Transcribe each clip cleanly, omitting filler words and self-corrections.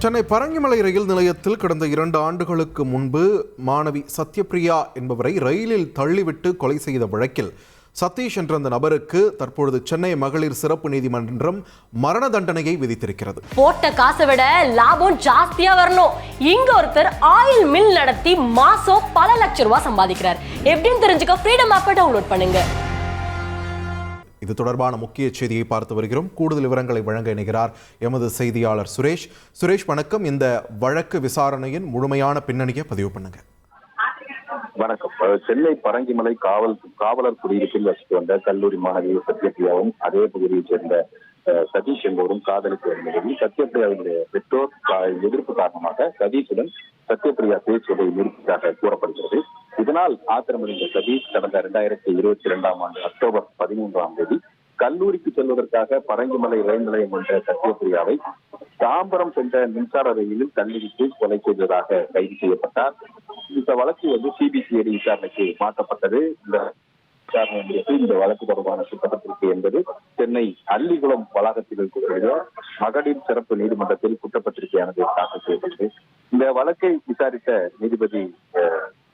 சென்னை பரங்கிமலை ரயில் நிலையத்தில் கடந்த 2 ஆண்டுகளுக்கு முன்பு மாணவி சத்யபிரியா என்பவரை ரயிலில் தள்ளிவிட்டு கொலை செய்த வழக்கில் சதீஷ் என்ற அந்த நபருக்கு தற்பொழுது சென்னை மகளிர் சிறப்பு நீதிமன்றம் மரண தண்டனையை விதித்திருக்கிறது. போட்ட காசை விட லாபம் ஜாஸ்தியா வரணும். இங்க ஒருத்தர் ஆயில் மில் நடத்தி மாசம் பல லட்சம் ரூபாய் சம்பாதிக்கிறார். எப்படின்னு தெரிஞ்சுக்க ஃப்ரீடம் ஆப்பை டவுன்லோட் பண்ணுங்க. இது தொடர்பான முக்கிய செய்தியை பார்த்து வருகிறோம். கூடுதல் விவரங்களை வழங்க இணைகிறார் எமது செய்தியாளர் சுரேஷ். சுரேஷ், வணக்கம். இந்த வழக்கு விசாரணையின் முழுமையான பின்னணியை பதிவு பண்ணுங்க. வணக்கம். சென்னை பரங்கிமலை காவலர் குடியிருப்பில் வசித்து வந்த கல்லூரி மாணவி சத்யபிரியாவும் அதே பகுதியைச் சேர்ந்த சதீஷ் என்பவரும் காதலித்து வந்த நிலையில் சத்யபிரியாவுடைய பெற்றோர் எதிர்ப்பு காரணமாக சதீஷுடன் சத்யபிரியா பேசுவதை நிறுத்தியதாக கூறப்படுகிறது. இதனால் ஆத்திரமடைந்த சதீஷ் கடந்த 2022 ஆண்டு அக்டோபர் 13 கல்லூரிக்கு செல்வதற்காக பரங்கிமலை ரயில் நிலையம் என்ற சத்யபிரியாவை தாம்பரம் சென்ற மின்சார ரயிலில் தள்ளிவிட்டு கொலை செய்ததாக கைது செய்யப்பட்டார். இந்த வழக்கு சிபிசிஐடி விசாரணைக்கு மாற்றப்பட்டது. இந்த வழக்கு தொடர்பான குற்றப்பத்திரிகை என்பது சென்னை அள்ளிகுளம் வளாகத்தில் இருக்கக்கூடிய மகளிர் சிறப்பு நீதிமன்றத்தில் குற்றப்பத்திரிகையானது தாக்கல் செய்யப்பட்டது. இந்த வழக்கை விசாரித்த நீதிபதி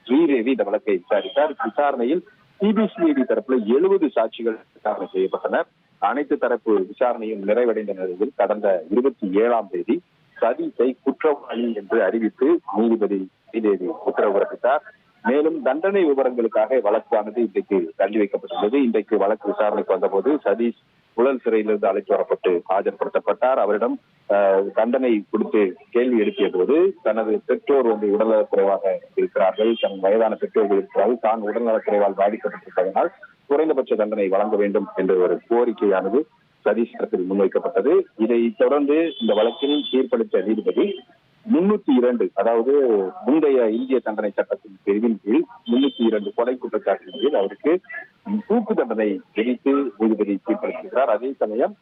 ஸ்ரீதேவி இந்த வழக்கை விசாரித்தார். விசாரணையில் சிபிசிஐடி தரப்புல 70 சாட்சிகள் விசாரணை செய்யப்பட்டனர். அனைத்து தரப்பு விசாரணையும் நிறைவடைந்த நிலையில் கடந்த 27 சதீஷை குற்றவாளி என்று அறிவித்து நீதிபதி ஸ்ரீதேவி உத்தரவு பிறப்பித்தார். மேலும் தண்டனை விவரங்களுக்காக வழக்கானது இன்றைக்கு தள்ளி வைக்கப்பட்டுள்ளது. இன்றைக்கு வழக்கு விசாரணைக்கு வந்தபோது சதீஷ் புழல் சிறையிலிருந்து அழைத்து வரப்பட்டு ஆஜர்படுத்தப்பட்டார். அவரிடம் தண்டனை கொடுத்து கேள்வி எழுப்பிய போது தனது பெற்றோர் உடல்நலக் குறைவாக இருக்கிறார்கள், தன் வயதான பெற்றோர்கள் இருக்கிறார்கள், தான் உடல்நலக் குறைவால் பாதிக்கப்பட்டிருப்பதனால் குறைந்தபட்ச தண்டனை வழங்க வேண்டும் என்ற ஒரு கோரிக்கையானது சதீஷ் தரப்பில் முன்வைக்கப்பட்டது. இதை தொடர்ந்து இந்த வழக்கில் தீர்ப்பளித்த நீதிபதி 302 அதாவது முந்தைய இந்திய தண்டனை சட்டத்தின் பிரிவின் கீழ் 302 கொலை குற்றச்சாட்டின் கீழ் அவருக்கு தூக்கு தண்டனை விதித்து நீதிபதி தீர்ப்பளித்திருக்கிறார். அதே சமயம்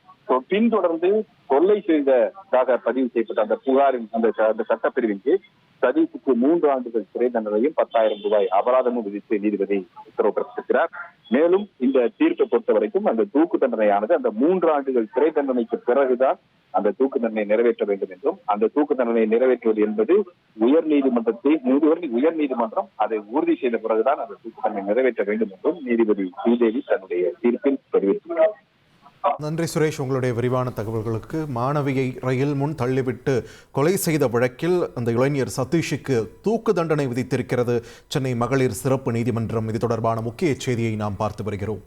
பின்தொடர்ந்து கொலை செய்ததாக பதிவு செய்யப்பட்ட அந்த புகாரின் அந்த சட்டப்பிரிவின் கீழ் சதீஷுக்கு 3 ஆண்டுகள் சிறை தண்டனையும் 10,000 ரூபாய் அபராதமும் விதித்து நீதிபதி உத்தரவு பிறப்பித்திருக்கிறார். மேலும் இந்த தீர்ப்பை பொறுத்த வரைக்கும் அந்த தூக்கு தண்டனையானது அந்த 3 ஆண்டுகள் சிறை தண்டனைக்கு பிறகுதான் அந்த தூக்கு தண்டனை நிறைவேற்ற வேண்டும் என்றும், அந்த தூக்கு தண்டனை நிறைவேற்றுவது என்பது உயர்நீதிமன்றம் அதை உறுதி செய்த பிறகுதான் அந்த தூக்கு தண்டனை நிறைவேற்ற வேண்டும் என்றும் நீதிபதி ஸ்ரீதேவி தன்னுடைய தீர்ப்பில் தெரிவித்துள்ளார். நன்றி சுரேஷ், உங்களுடைய விரிவான தகவல்களுக்கு. மாணவியை ரயில் முன் தள்ளிவிட்டு கொலை செய்த வழக்கில் அந்த இளைஞர் சதீஷுக்கு தூக்கு தண்டனை விதித்திருக்கிறது சென்னை மகளிர் சிறப்பு நீதிமன்றம். இது தொடர்பான முக்கிய செய்தியை நாம் பார்த்து வருகிறோம்.